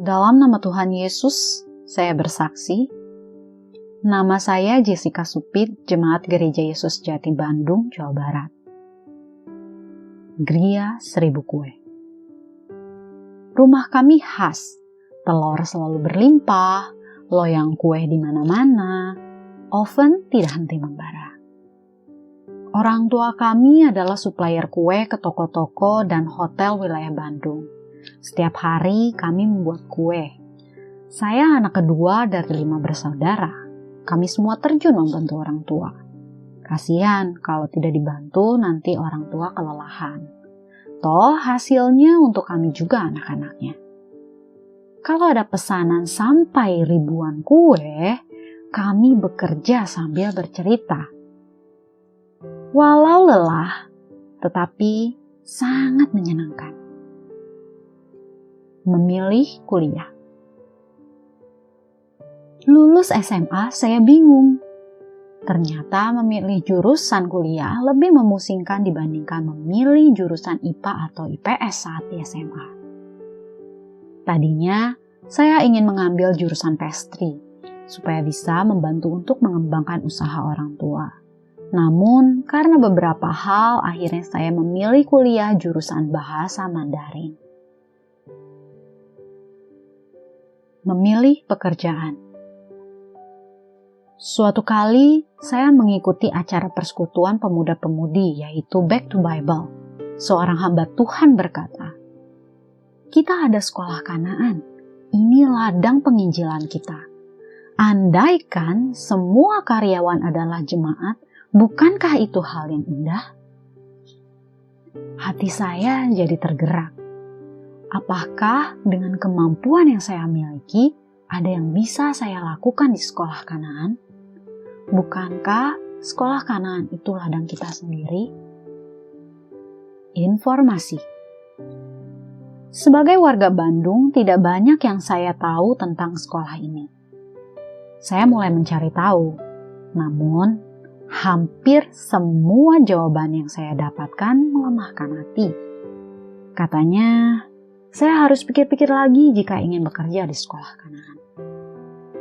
Dalam nama Tuhan Yesus, saya bersaksi. Nama saya Jessica Supit, Jemaat Gereja Yesus Jati Bandung, Jawa Barat. Gria 1000 kue. Rumah kami khas, telur selalu berlimpah, loyang kue di mana-mana, oven tidak henti membara. Orang tua kami adalah supplier kue ke toko-toko dan hotel wilayah Bandung. Setiap hari kami membuat kue. Saya anak kedua dari 5 bersaudara. Kami semua terjun membantu orang tua. Kasihan kalau tidak dibantu nanti orang tua kelelahan. Toh hasilnya untuk kami juga anak-anaknya. Kalau ada pesanan sampai ribuan kue, kami bekerja sambil bercerita. Walau lelah, tetapi sangat menyenangkan. Memilih kuliah. Lulus SMA saya bingung. Ternyata memilih jurusan kuliah lebih memusingkan dibandingkan memilih jurusan IPA atau IPS saat di SMA. Tadinya saya ingin mengambil jurusan pastry supaya bisa membantu untuk mengembangkan usaha orang tua. Namun karena beberapa hal akhirnya saya memilih kuliah jurusan bahasa Mandarin. Memilih pekerjaan. Suatu kali saya mengikuti acara persekutuan pemuda-pemudi yaitu Back to Bible. Seorang hamba Tuhan berkata, "Kita ada sekolah Kanaan, ini ladang penginjilan kita. Andaikan semua karyawan adalah jemaat, bukankah itu hal yang indah?" Hati saya jadi tergerak. Apakah dengan kemampuan yang saya miliki, ada yang bisa saya lakukan di sekolah Kanaan? Bukankah sekolah Kanaan itu ladang kita sendiri? Informasi. Sebagai warga Bandung, tidak banyak yang saya tahu tentang sekolah ini. Saya mulai mencari tahu, namun hampir semua jawaban yang saya dapatkan melemahkan hati. Katanya, saya harus pikir-pikir lagi jika ingin bekerja di sekolah Kanaan.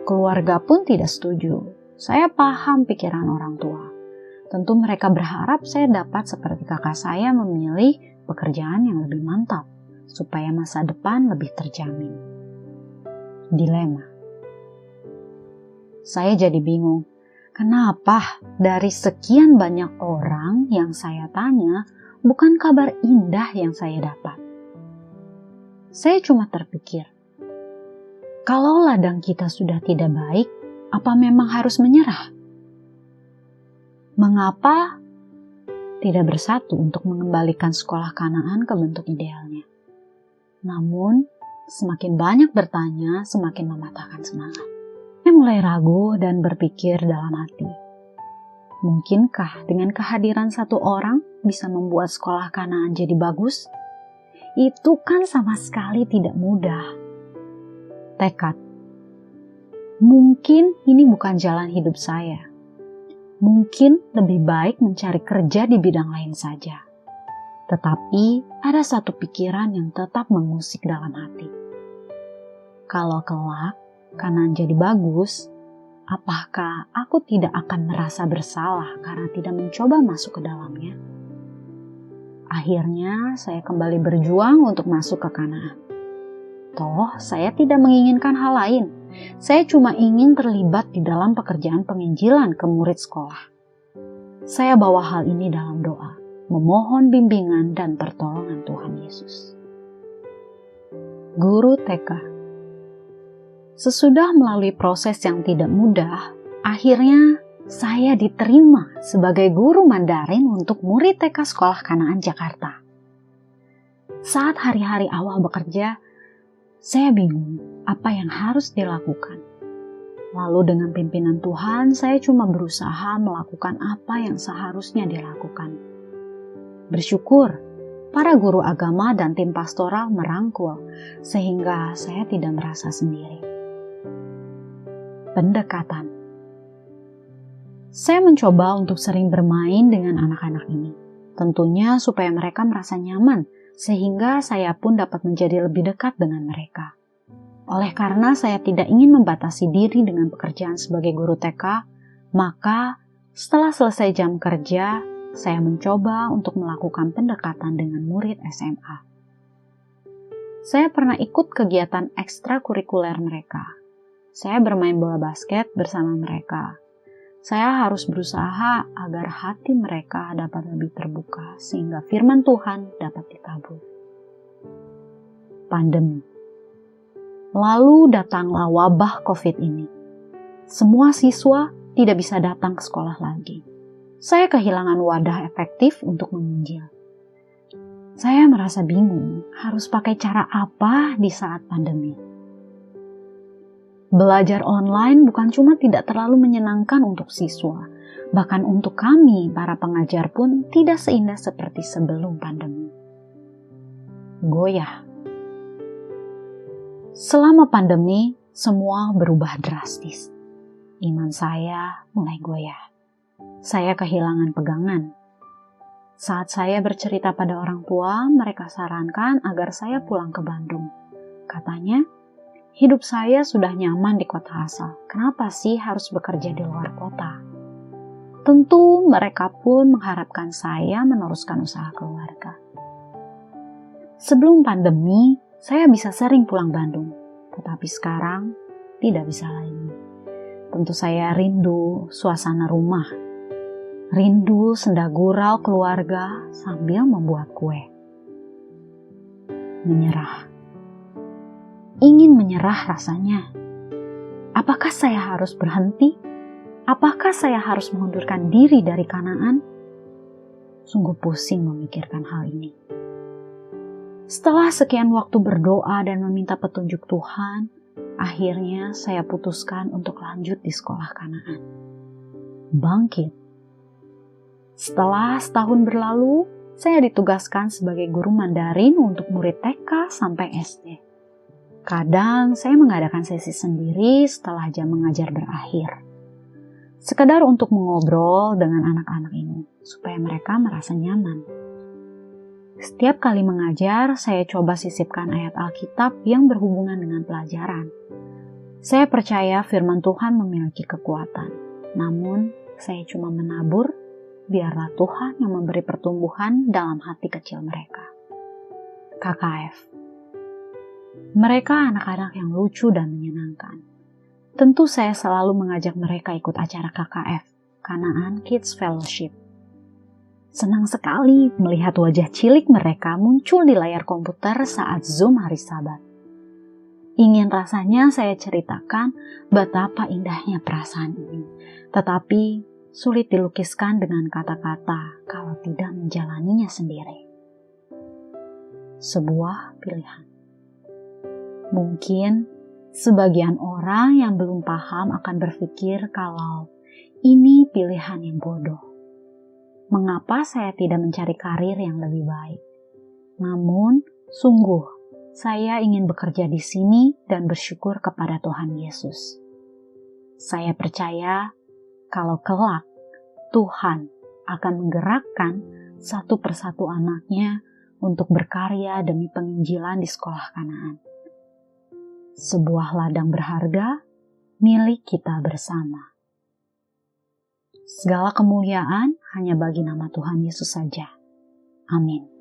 Keluarga pun tidak setuju. Saya paham pikiran orang tua. Tentu mereka berharap saya dapat seperti kakak saya memilih pekerjaan yang lebih mantap, supaya masa depan lebih terjamin. Dilema. Saya jadi bingung, kenapa dari sekian banyak orang yang saya tanya, bukan kabar indah yang saya dapat? Saya cuma terpikir, kalau ladang kita sudah tidak baik, apa memang harus menyerah? Mengapa tidak bersatu untuk mengembalikan sekolah Kanaan ke bentuk idealnya? Namun, semakin banyak bertanya, semakin mematahkan semangat. Saya mulai ragu dan berpikir dalam hati, mungkinkah dengan kehadiran satu orang bisa membuat sekolah Kanaan jadi bagus? Itu kan sama sekali tidak mudah. Tekad. Mungkin ini bukan jalan hidup saya. Mungkin lebih baik mencari kerja di bidang lain saja. Tetapi ada satu pikiran yang tetap mengusik dalam hati. Kalau kelak Kanaan jadi bagus, apakah aku tidak akan merasa bersalah karena tidak mencoba masuk ke dalamnya? Akhirnya saya kembali berjuang untuk masuk ke Kanaan. Toh saya tidak menginginkan hal lain. Saya cuma ingin terlibat di dalam pekerjaan penginjilan ke murid sekolah. Saya bawa hal ini dalam doa, memohon bimbingan dan pertolongan Tuhan Yesus. Guru TK. Sesudah melalui proses yang tidak mudah, akhirnya saya diterima sebagai guru Mandarin untuk murid TK Sekolah Kanaan Jakarta. Saat hari-hari awal bekerja, saya bingung apa yang harus dilakukan. Lalu dengan pimpinan Tuhan, saya cuma berusaha melakukan apa yang seharusnya dilakukan. Bersyukur, para guru agama dan tim pastoral merangkul, sehingga saya tidak merasa sendiri. Pendekatan. Saya mencoba untuk sering bermain dengan anak-anak ini. Tentunya supaya mereka merasa nyaman, sehingga saya pun dapat menjadi lebih dekat dengan mereka. Oleh karena saya tidak ingin membatasi diri dengan pekerjaan sebagai guru TK, maka setelah selesai jam kerja, saya mencoba untuk melakukan pendekatan dengan murid SMA. Saya pernah ikut kegiatan ekstrakurikuler mereka. Saya bermain bola basket bersama mereka. Saya harus berusaha agar hati mereka dapat lebih terbuka sehingga firman Tuhan dapat ditabur. Pandemi. Lalu datanglah wabah COVID ini. Semua siswa tidak bisa datang ke sekolah lagi. Saya kehilangan wadah efektif untuk menginjil. Saya merasa bingung harus pakai cara apa di saat pandemi. Belajar online bukan cuma tidak terlalu menyenangkan untuk siswa, bahkan untuk kami, para pengajar pun tidak seindah seperti sebelum pandemi. Goyah. Selama pandemi, semua berubah drastis. Iman saya mulai goyah. Saya kehilangan pegangan. Saat saya bercerita pada orang tua, mereka sarankan agar saya pulang ke Bandung. Katanya, hidup saya sudah nyaman di kota asal. Kenapa sih harus bekerja di luar kota? Tentu mereka pun mengharapkan saya meneruskan usaha keluarga. Sebelum pandemi, saya bisa sering pulang Bandung. Tetapi sekarang tidak bisa lagi. Tentu saya rindu suasana rumah. Rindu senda gurau keluarga sambil membuat kue. Menyerah. Ingin menyerah rasanya. Apakah saya harus berhenti? Apakah saya harus mengundurkan diri dari Kanaan? Sungguh pusing memikirkan hal ini. Setelah sekian waktu berdoa dan meminta petunjuk Tuhan, akhirnya saya putuskan untuk lanjut di sekolah Kanaan. Bangkit. Setelah setahun berlalu, saya ditugaskan sebagai guru Mandarin untuk murid TK sampai SD. Kadang saya mengadakan sesi sendiri setelah jam mengajar berakhir. Sekedar untuk mengobrol dengan anak-anak ini, supaya mereka merasa nyaman. Setiap kali mengajar, saya coba sisipkan ayat Alkitab yang berhubungan dengan pelajaran. Saya percaya firman Tuhan memiliki kekuatan. Namun, saya cuma menabur, biarlah Tuhan yang memberi pertumbuhan dalam hati kecil mereka. KKF. Mereka anak-anak yang lucu dan menyenangkan. Tentu saya selalu mengajak mereka ikut acara KKF, Kanaan Kids Fellowship. Senang sekali melihat wajah cilik mereka muncul di layar komputer saat Zoom hari Sabat. Ingin rasanya saya ceritakan betapa indahnya perasaan ini, tetapi sulit dilukiskan dengan kata-kata kalau tidak menjalaninya sendiri. Sebuah pilihan. Mungkin sebagian orang yang belum paham akan berpikir kalau ini pilihan yang bodoh. Mengapa saya tidak mencari karir yang lebih baik? Namun, sungguh, saya ingin bekerja di sini dan bersyukur kepada Tuhan Yesus. Saya percaya kalau kelak Tuhan akan menggerakkan satu persatu anaknya untuk berkarya demi penginjilan di sekolah Kanaan. Sebuah ladang berharga milik kita bersama. Segala kemuliaan hanya bagi nama Tuhan Yesus saja. Amin.